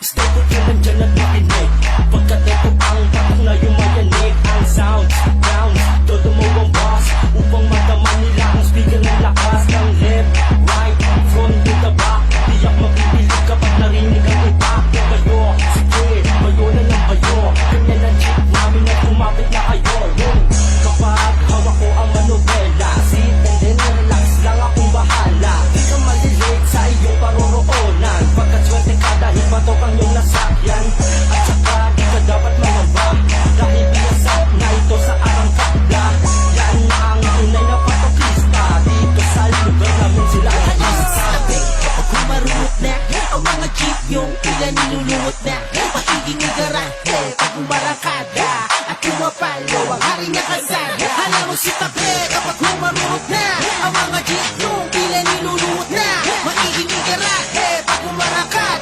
Stay ko yun nandyan at makinig. Pagkat ito ang tatak na yumayanig. Ang sounds, rounds, todo mo ang boss. Upang madaman nila ang speaker ng lakas. Ng left, right, front to the back. Tiyak mabibilig kapag narinig ang impact. Ng bayo, sige, bayo na ng bayo. Ganyan ang check namin at kumapit na kayo. Kapag hawak ko ang manobela, sit and then relax lang akong bahala. Di ka malilate sa iyong paroroonan. Pagkat swerte ka dahil batok ang iyong nasakyan. At saka di ka dapat mangamba, dahil biyasat na ito sa arangkada. Yan na ang tunay na patokista. Dito sa lugar namin sila kalista. Kapag kumarunot na ang mga jeep yung pila nilulungot na magiging garante pag umarangkada at pumapalo ang hari na kalsada. Alam mo si Tabe kapag kumarunot na ang mga jeep yung